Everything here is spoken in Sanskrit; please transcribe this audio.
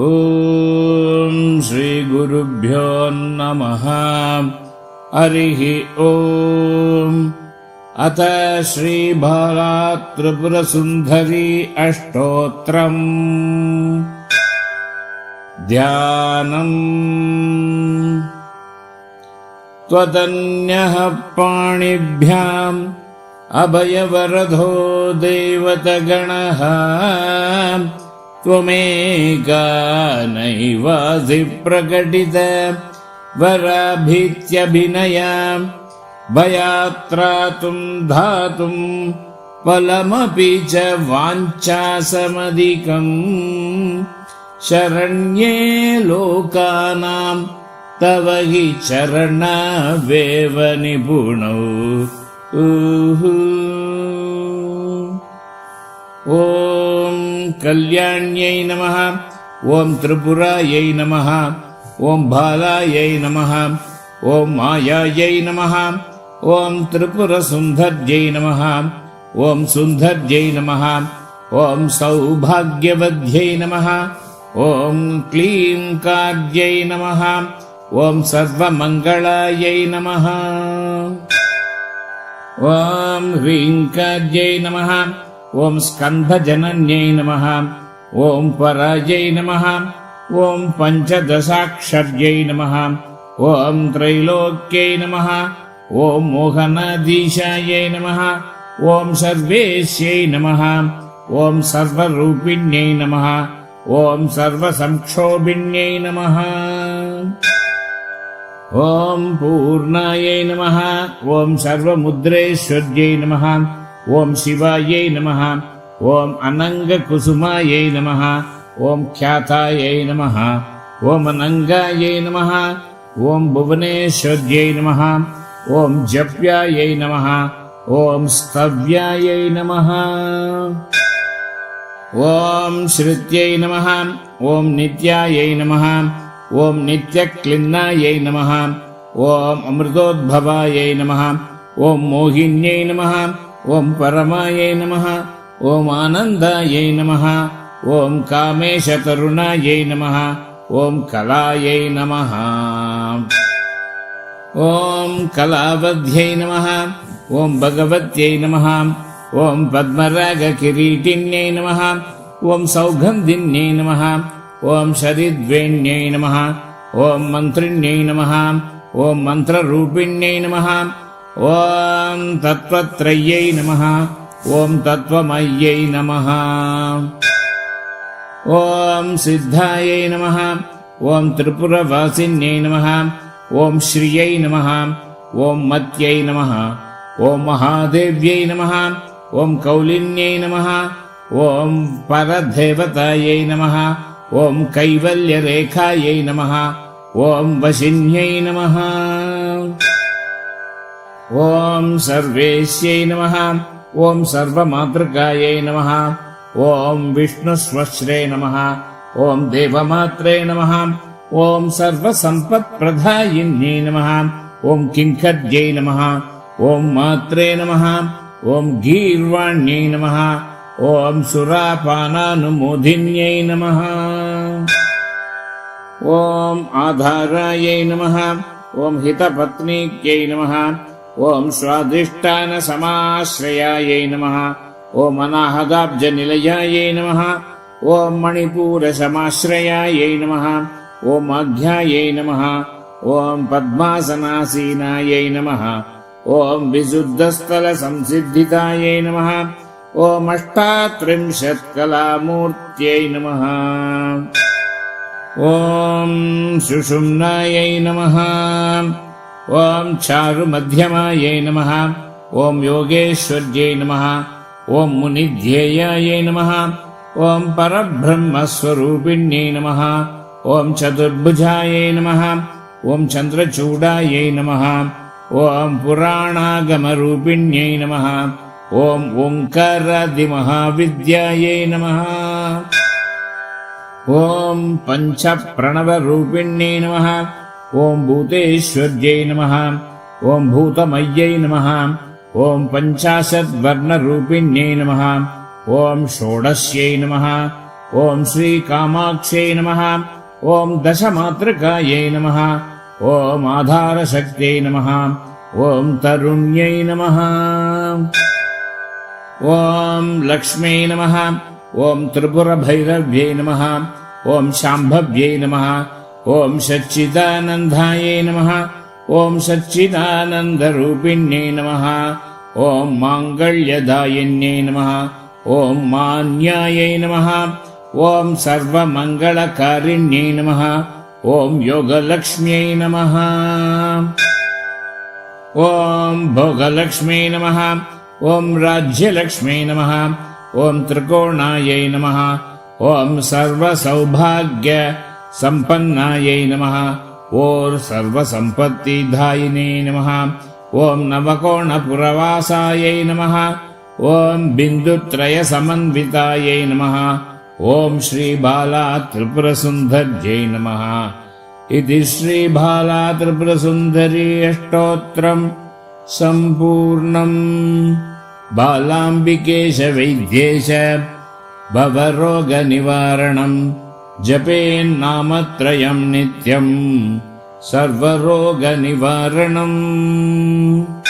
ಓಂ ಶ್ರೀ ಗುರುಭ್ಯೋ ನಮಃ. ಹರಿಃ ಓಂ. ಅಥ ಶ್ರೀ ಬಾಲಾ ತ್ರಿಪುರ ಸುಂದರಿ ಅಷ್ಟೋತ್ರಂ. ಧ್ಯಾನಂ. ತ್ವದನ್ಯಃ ಪಾಣಿಭ್ಯಾಂ ಅಭಯವರದೋ ದೇವತಗಣಃ ತ್ವಮೇಕಾ ನೈವಾಸಿ ಪ್ರಕಟಿತ ವರಾಭೀತ್ಯಭಿನಯ ಭಯಾತ್ರಾತುಂ ಧಾತುಂ ಫಲಮಪಿ ಚ ವಾಂಛಾಸಮಧಿಕಂ ಶರಣ್ಯೇ ಲೋಕಾನಾಂ ತವ ಹಿ ಚರಣವೇವ ನಿಪುಣೌ. ಓಂ ಕಲ್ಯಾಣ್ಯೈ ನಮಃ. ಓಂ ತ್ರಿಪುರಾಯೈ ನಮಃ. ಓಂ ಬಾಲಾಯೈ ನಮಃ. ಓಂ ಮಾಯಾಯೈ ನಮಃ. ಓಂ ತ್ರಿಪುರ ಸುಂದರ್ಯೈ ನಮಃ. ಓಂ ಸುಂದರ್ಯೈ ನಮಃ. ಓಂ ಸೌಭಾಗ್ಯವದ್ಯೈ ನಮಃ. ಓಂ ಕ್ಲೀಂ ಕಾರ್ಯೈ ನಮಃ. ಓಂ ಸರ್ವಮಂಗಳಾಯೈ ನಮಃ. ಓಂ ಹ್ರೀಂ ಕಾರ್ಯೈ ನಮಃ. ಓಂ ಸ್ಕಂಧಜನನ್ಯೈ ನಮಃ. ಓಂ ಪರಾಜೈ ನಮಃ. ಓಂ ಪಂಚದಶಾಕ್ಷರ್ಯೈ ನಮಃ. ಓಂ ತ್ರೈಲೋಕ್ಯೈ ನಮಃ. ಓಂ ಮೋಹನಾಧೀಶಾಯೈ ನಮಃ. ಓಂ ಸರ್ವೇಶ್ಯೈ ನಮಃ. ಓಂ ಸರ್ವರೂಪಿಣ್ಯೈ ನಮಃ. ಓಂ ಸರ್ವಸಂಕ್ಷೋಭಿಣ್ಯೈ ನಮಃ. ಓಂ ಪೂರ್ಣಾಯೈ ನಮಃ. ಓಂ ಸರ್ವಮುದ್ರೇಶ್ವರ್ಯೈ ನಮಃ. ಓಂ ಶಿವಾಯೈ ನಮಃ. ಓಂ ಅನಂಗಕುಸುಮಾಯೈ ನಮಃ. ಓಂ ಖ್ಯಾತಾಯೈ ನಮಃ. ಓಂ ಅನಂಗಾಯೈ ನಮಃ. ಓಂ ಭುವನೇಶ್ವರ್ಯೈ ನಮಃ. ಓಂ ಜಪ್ಯಾಯೈ ನಮಃ. ಓಂ ಸ್ತವ್ಯಾಯೈ ನಮಃ. ಓಂ ಶ್ರುತ್ಯೈ ನಮಃ. ಓಂ ನಿತ್ಯಾಯೈ ನಮಃ. ಓಂ ನಿತ್ಯಕ್ಲಿನ್ನಾಯೈ ನಮಃ. ಓಂ ಅಮೃತೋದ್ಭವಾಯೈ ನಮಃ. ಓಂ ಮೋಹಿನ್ಯೈ ನಮಃ. ಓಂ ಪರಮಾಯೈ ನಮಃ. ಓಂ ಆನಂದಾಯೈ ನಮಃ. ಓಂ ಕಾಮೇಶತರುಣಾಯೈ ನಮಃ. ಓಂ ಕಲಾಯೈ ನಮಃ. ಓಂ ಕಲಾವಧ್ಯೈ ನಮಃ. ಓಂ ಭಗವತ್ಯೈ ನಮಃ. ಓಂ ಪದ್ಮರಾಗಕಿರೀಟಿನ್ಯೈ ನಮಃ. ಓಂ ಸೌಗಂಧಿನ್ಯೈ ನಮಃ. ಓಂ ಶರಿದ್ವೇಣ್ಯೈ ನಮಃ. ಓಂ ಮಂತ್ರಿಣ್ಯೈ ನಮಃ. ಓಂ ಮಂತ್ರರೂಪಿಣ್ಯೈ ನಮಃ. ಓಂ ತತ್ವತ್ರಯೈ ನಮಃ. ಓಂ ತತ್ವಮಯ್ಯೈ ನಮಃ. ಓಂ ಸಿದ್ಧಾಯೈ ನಮಃ. ಓಂ ತ್ರಿಪುರವಾಸಿನ್ಯೈ ನಮಃ. ಓಂ ಶ್ರಿಯೈ ನಮಃ. ಓಂ ಮತ್ಯೈ ನಮಃ. ಓಂ ಮಹಾದೇವ್ಯೈ ನಮಃ. ಓಂ ಕೌಲಿನ್ಯೈ ನಮಃ. ಓಂ ಪರದೇವತಾಯೈ ನಮಃ. ಓಂ ಕೈವಲ್ಯರೇಖಾಯೈ ನಮಃ. ಓಂ ವಶಿನ್ಯೈ ನಮಃ. ಓಂ ಸರ್ವೇಶ್ಯೈ ನಮಃ. ಓಂ ಸರ್ವಮಾತೃಕಾಯೈ ನಮಃ. ಓಂ ವಿಷ್ಣುಸ್ವಶ್ರೇ ನಮಃ. ಓಂ ದೇವಮಾತ್ರೇ ನಮಃ. ಓಂ ಸರ್ವಸಂಪತ್ಪ್ರದಾಯಿನ್ಯೈ ನಮಃ. ಓಂ ಕಿಂಕರ್ಯೈ ನಮಃ. ಓಂ ಮಾತ್ರೇ ನಮಃ. ಓಂ ಗೀರ್ವಾಣ್ಯೈ ನಮಃ. ಓಂ ಸುರಾಪಾನಾನುಮೋದಿನ್ಯೈ ನಮಃ. ಓಂ ಆಧಾರಾಯೈ ನಮಃ. ಓಂ ಹಿತಪತ್ನೀಕ್ಯೈ ನಮಃ. ಓಂ ಸ್ವಾಧಿಷ್ಠಾನಸಮಾಶ್ರಯಾಯೈ ನಮಃ. ಓಂ ಅನಾಹದಾಬ್ಜನಿಲಯಾಯೈ ನಮಃ. ಓಂ ಮಣಿಪೂರಸಮಾಶ್ರಯಾಯೈ ನಮಃ. ಓಂ ಆಘ್ಯಾಯೈ ನಮಃ. ಓಂ ಪದ್ಮಾಸನಾಸೀನಾಯೈ ನಮಃ. ಓಂ ವಿಶುದ್ಧಸ್ಥಲಸಂಸಿದ್ಧಿತಾಯೈ ನಮಃ. ಓಂ ಅಷ್ಟಾತ್ರಿಂಶತ್ಕಲಾಮೂರ್ತ್ಯೈ ನಮಃ. ಓಂ ಸುಷುಮ್ನಾಯೈ ನಮಃ. ಓಂ ಚಾರುಮಧ್ಯಮಾಯೈ ನಮಃ. ಓಂ ಯೋಗೇಶ್ವರ್ಯೈ ನಮಃ. ಓಂ ಮುನಿಧ್ಯೇಯಾಯೈ ನಮಃ. ಓಂ ಪರಬ್ರಹ್ಮಸ್ವರೂಪಿಣ್ಯೈ ನಮಃ. ಓಂ ಚತುರ್ಭುಜಾಯೈ ನಮಃ. ಓಂ ಚಂದ್ರಚೂಡಾಯೈ ನಮಃ. ಓಂ ಪುರಾಣಾಗಮರೂಪಿಣ್ಯೈ ನಮಃ. ಓಂ ಓಂಕಾರಾದಿಮಹಾವಿದ್ಯಾಯೈ ನಮಃ. ಓಂ ಪಂಚಪ್ರಣವರೂಪಿಣ್ಯೈ ನಮಃ. ಓಂ ಭೂತೇಶ್ವರ್ಯೈ ನಮಃ. ಓಂ ಭೂತಮಯ್ಯೈ ನಮಃ. ಓಂ ಪಂಚಾಶದ್ವರ್ಣರೂಪಿಣ್ಯೈ ನಮಃ. ಓಂ ಷೋಡಶ್ಯೈ ನಮಃ. ॐ श्रीकामाक्ष्यै नमः। ॐ दशमातृकायै नमः। ॐ आधारशक्त्यै नमः। ॐ तरुण्यै नमः। ॐ लक्ष्म्यै नमः। ॐ त्रिपुरभैरव्यै नमः। ॐ शाम्भव्यै नमः। ॐ सच्चिदानन्दायै नमः। ॐ सच्चिदानन्दरूपिण्यै नमः। ॐ माङ्गल्यदायिन्यै नमः। ॐ मान्यायै नमः। ॐ सर्वमङ्गलकारिण्यै नमः। ॐ योगलक्ष्म्यै नमः। ॐ भोगलक्ष्म्यै नमः। ॐ राज्यलक्ष्म्यै नमः। ॐ त्रिकोणायै नमः। ॐ सर्वसौभाग्यसम्पन्नायै नमः। ॐ सर्वसम्पत्तिदायिने नमः। ॐ नवकोणपुरवासायै नमः। ॐ बिन्दुत्रयसमन्वितायै नमः। ॐ श्रीबाला त्रिपुरसुन्दर्यै नमः। इति श्रीबाला त्रिपुरसुन्दरी अष्टोत्तरम् सम्पूर्णम्। बालाम्बिकेश वैद्येश भवरोगनिवारणम् जपेन्नामत्रयम् नित्यम् सर्वरोगनिवारणम्।